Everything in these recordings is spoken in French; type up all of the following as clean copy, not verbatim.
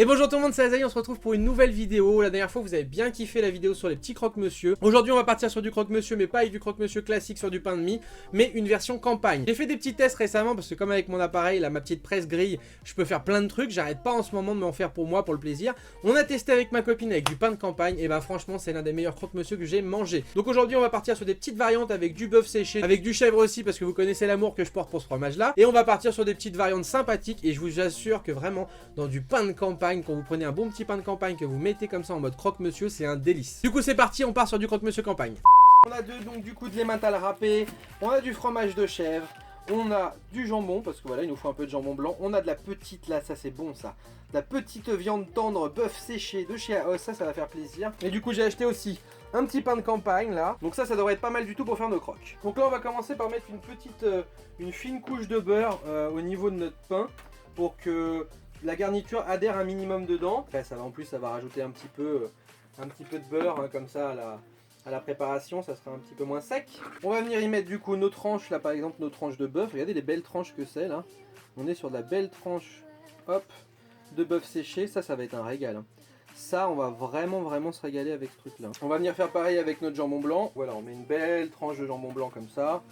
Et bonjour tout le monde, c'est Azaï, on se retrouve pour une nouvelle vidéo. La dernière fois vous avez bien kiffé la vidéo sur les petits croque-monsieur. Aujourd'hui on va partir sur du croque-monsieur, mais pas avec du croque-monsieur classique sur du pain de mie, mais une version campagne. J'ai fait des petits tests récemment parce que comme avec mon appareil, là ma petite presse grille, je peux faire plein de trucs. J'arrête pas en ce moment de m'en faire pour moi, pour le plaisir. On a testé avec ma copine avec du pain de campagne, et bah franchement c'est l'un des meilleurs croque-monsieur que j'ai mangé. Donc aujourd'hui on va partir sur des petites variantes avec du bœuf séché, avec du chèvre aussi parce que vous connaissez l'amour que je porte pour ce fromage là. Et on va partir sur des petites variantes sympathiques et je vous assure que vraiment dans du pain de campagne, quand vous prenez un bon petit pain de campagne que vous mettez comme ça en mode croque-monsieur, c'est un délice. Du coup c'est parti, on part sur du croque-monsieur campagne. On a donc du coup de l'emmental râpé, on a du fromage de chèvre, on a du jambon, parce que voilà il nous faut un peu de jambon blanc, on a de la petite, là ça c'est bon ça, de la petite viande tendre, bœuf séché de chez AOS, ça va faire plaisir. Et du coup j'ai acheté aussi un petit pain de campagne là, donc ça devrait être pas mal du tout pour faire nos croques. Donc là on va commencer par mettre une fine couche de beurre au niveau de notre pain, pour que la garniture adhère un minimum dedans. Après ça va, en plus ça va rajouter un petit peu de beurre hein, comme ça à la préparation, ça sera un petit peu moins sec. On va venir y mettre du coup nos tranches, là par exemple nos tranches de bœuf. Regardez les belles tranches que c'est là. On est sur de la belle tranche, hop, de bœuf séché. Ça va être un régal. Hein. Ça on va vraiment se régaler avec ce truc là. On va venir faire pareil avec notre jambon blanc. Voilà, on met une belle tranche de jambon blanc comme ça.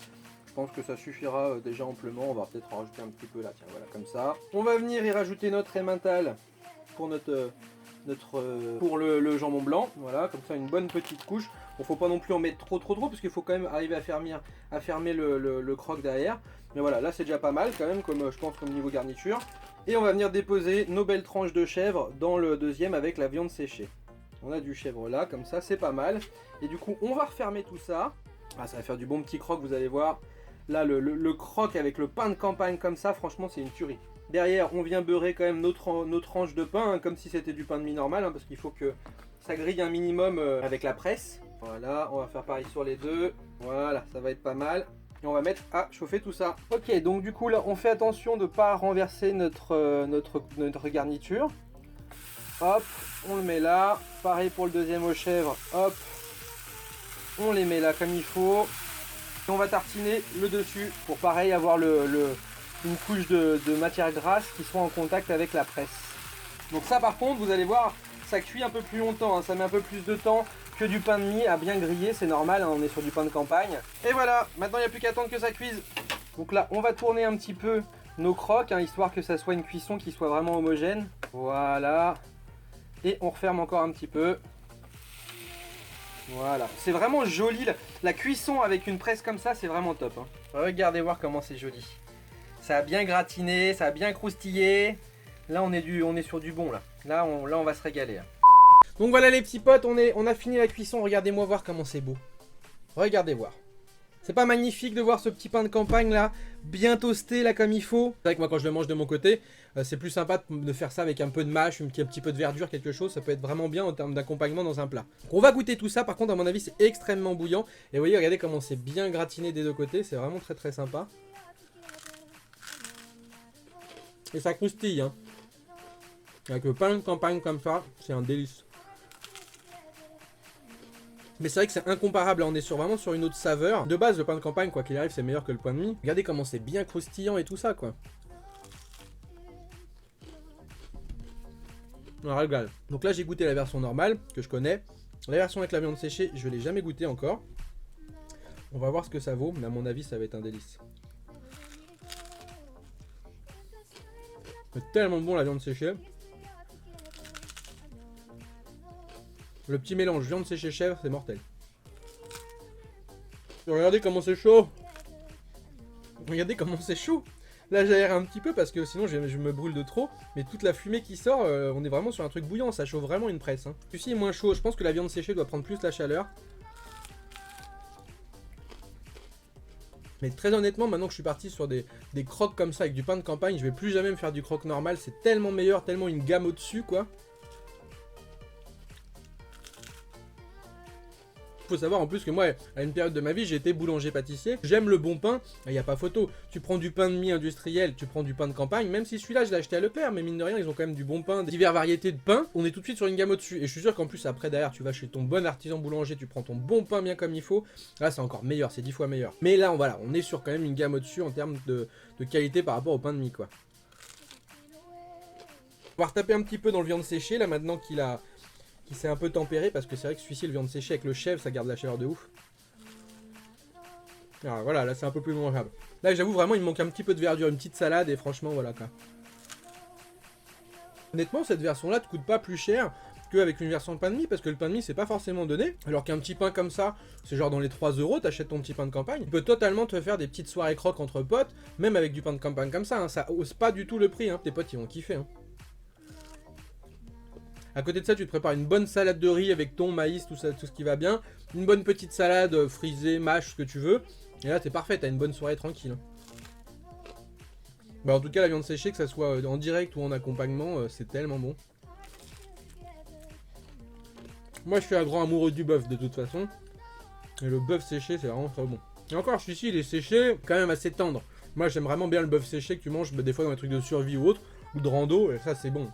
Je pense que ça suffira déjà amplement. On va peut-être en rajouter un petit peu là, tiens voilà comme ça. On va venir y rajouter notre emmental pour pour le jambon blanc. Voilà, comme ça une bonne petite couche. Bon, faut pas non plus en mettre trop parce qu'il faut quand même arriver à fermer le croque derrière. Mais voilà, là c'est déjà pas mal quand même, comme je pense comme niveau garniture. Et on va venir déposer nos belles tranches de chèvre dans le deuxième avec la viande séchée. On a du chèvre là, comme ça c'est pas mal. Et du coup on va refermer tout ça. Ah, ça va faire du bon petit croque, vous allez voir. Là le croque avec le pain de campagne comme ça, franchement c'est une tuerie. Derrière on vient beurrer quand même nos tranches de pain, hein, comme si c'était du pain de mie normal, hein, parce qu'il faut que ça grille un minimum avec la presse. Voilà, on va faire pareil sur les deux. Voilà, ça va être pas mal. Et on va mettre à chauffer tout ça. Ok, donc du coup là on fait attention de ne pas renverser notre garniture. Hop, on le met là. Pareil pour le deuxième aux chèvres. Hop, on les met là comme il faut. Et on va tartiner le dessus pour pareil avoir une couche de matière grasse qui soit en contact avec la presse. Donc ça par contre vous allez voir, ça cuit un peu plus longtemps, hein, ça met un peu plus de temps que du pain de mie à bien griller, c'est normal, hein, on est sur du pain de campagne. Et voilà, maintenant il n'y a plus qu'à attendre que ça cuise. Donc là on va tourner un petit peu nos croques, hein, histoire que ça soit une cuisson qui soit vraiment homogène. Voilà. Et on referme encore un petit peu. Voilà, c'est vraiment joli, la cuisson avec une presse comme ça c'est vraiment top. Hein. Regardez voir comment c'est joli. Ça a bien gratiné, ça a bien croustillé. Là on est sur du bon là. Là on va se régaler. Hein. Donc voilà les petits potes, on a fini la cuisson, regardez-moi voir comment c'est beau. Regardez voir. C'est pas magnifique de voir ce petit pain de campagne là, bien toasté là comme il faut. C'est vrai que moi quand je le mange de mon côté, c'est plus sympa de faire ça avec un peu de mâche, un petit peu de verdure, quelque chose. Ça peut être vraiment bien en termes d'accompagnement dans un plat. Donc on va goûter tout ça, par contre à mon avis c'est extrêmement bouillant. Et vous voyez, regardez comment c'est bien gratiné des deux côtés, c'est vraiment très sympa. Et ça croustille hein. Avec le pain de campagne comme ça, c'est un délice. Mais c'est vrai que c'est incomparable, on est vraiment sur une autre saveur. De base, le pain de campagne, quoi qu'il arrive, c'est meilleur que le pain de mie. Regardez comment c'est bien croustillant et tout ça, quoi. Un régal. Donc là, j'ai goûté la version normale, que je connais. La version avec la viande séchée, je ne l'ai jamais goûté encore. On va voir ce que ça vaut, mais à mon avis, ça va être un délice. C'est tellement bon la viande séchée. Le petit mélange viande séchée chèvre, c'est mortel. Regardez comment c'est chaud. Regardez comment c'est chaud. Là j'aère un petit peu parce que sinon je me brûle de trop. Mais toute la fumée qui sort, on est vraiment sur un truc bouillant. Ça chauffe vraiment une presse. Hein. Celui-ci est moins chaud. Je pense que la viande séchée doit prendre plus la chaleur. Mais très honnêtement, maintenant que je suis parti sur des croques comme ça avec du pain de campagne, je vais plus jamais me faire du croque normal. C'est tellement meilleur, tellement une gamme au-dessus quoi. Faut savoir en plus que moi, à une période de ma vie, j'ai été boulanger-pâtissier. J'aime le bon pain, il n'y a pas photo. Tu prends du pain de mie industriel, tu prends du pain de campagne, même si celui-là, je l'ai acheté à Leclerc, mais mine de rien, ils ont quand même du bon pain, diverses variétés de pain. On est tout de suite sur une gamme au-dessus. Et je suis sûr qu'en plus, après, derrière, tu vas chez ton bon artisan boulanger, tu prends ton bon pain bien comme il faut. Là, c'est encore meilleur, c'est 10 fois meilleur. Mais là, voilà, on est sur quand même une gamme au-dessus en termes de qualité par rapport au pain de mie, quoi. On va retaper un petit peu dans le viande séchée là maintenant qu'il s'est un peu tempéré, parce que c'est vrai que celui-ci, le viande séchée avec le chèvre, ça garde la chaleur de ouf. Alors voilà, là c'est un peu plus mangeable. Là j'avoue vraiment il me manque un petit peu de verdure, une petite salade et franchement voilà quoi. Honnêtement cette version là te coûte pas plus cher qu'avec une version de pain de mie, parce que le pain de mie c'est pas forcément donné. Alors qu'un petit pain comme ça, c'est genre dans les 3 €, t'achètes ton petit pain de campagne. Tu peux totalement te faire des petites soirées croques entre potes, même avec du pain de campagne comme ça, hein. Ça hausse pas du tout le prix, hein. Tes potes ils vont kiffer. Hein. À côté de ça, tu te prépares une bonne salade de riz avec thon, maïs, tout ça, tout ce qui va bien. Une bonne petite salade frisée, mâche, ce que tu veux. Et là, t'es parfait, t'as une bonne soirée tranquille. Bah, en tout cas, la viande séchée, que ça soit en direct ou en accompagnement, c'est tellement bon. Moi, je suis un grand amoureux du bœuf de toute façon. Et le bœuf séché, c'est vraiment très bon. Et encore, celui-ci, il est séché, quand même assez tendre. Moi, j'aime vraiment bien le bœuf séché que tu manges des fois dans les trucs de survie ou autre, ou de rando, et ça, c'est bon.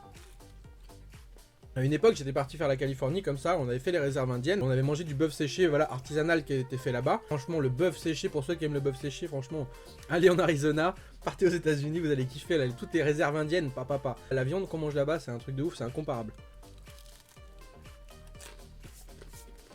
À une époque, j'étais parti faire la Californie comme ça, on avait fait les réserves indiennes, on avait mangé du bœuf séché, voilà, artisanal qui a été fait là-bas. Franchement, le bœuf séché, pour ceux qui aiment le bœuf séché, franchement, allez en Arizona, partez aux États-Unis, vous allez kiffer, là, toutes les réserves indiennes, papa. La viande qu'on mange là-bas, c'est un truc de ouf, c'est incomparable.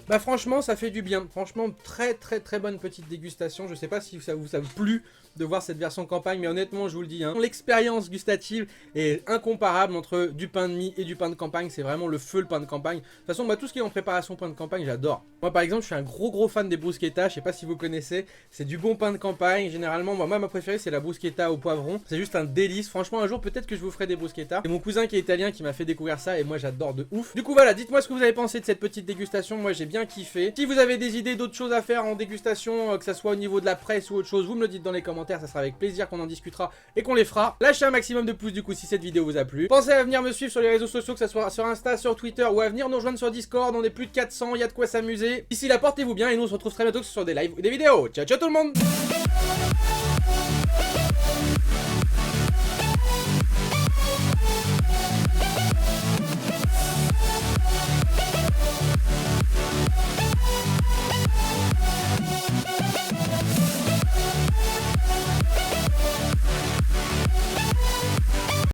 Bah franchement, ça fait du bien. Franchement, très bonne petite dégustation. Je sais pas si ça vous a plu de voir cette version campagne, mais honnêtement, je vous le dis, hein, l'expérience gustative est incomparable entre du pain de mie et du pain de campagne. C'est vraiment le feu, le pain de campagne. De toute façon, moi, tout ce qui est en préparation pain de campagne, j'adore. Moi, par exemple, je suis un gros fan des bruschettas. Je sais pas si vous connaissez. C'est du bon pain de campagne. Généralement, moi, ma préférée, c'est la bruschetta au poivron. C'est juste un délice. Franchement, un jour, peut-être que je vous ferai des bruschettas. C'est mon cousin qui est italien qui m'a fait découvrir ça et moi, j'adore de ouf. Du coup, voilà, dites-moi ce que vous avez pensé de cette petite dégustation. Moi, j'ai bien kiffé. Si vous avez des idées d'autres choses à faire en dégustation, que ça soit au niveau de la presse ou autre chose, vous me le dites dans les commentaires. Ça sera avec plaisir qu'on en discutera et qu'on les fera. Lâchez un maximum de pouces du coup si cette vidéo vous a plu. Pensez à venir me suivre sur les réseaux sociaux, que ça soit sur Insta, sur Twitter, ou à venir nous rejoindre sur Discord. On est plus de 400, il y a de quoi s'amuser. D'ici là, portez-vous bien et nous on se retrouve très bientôt sur des lives ou des vidéos. Ciao ciao tout le monde.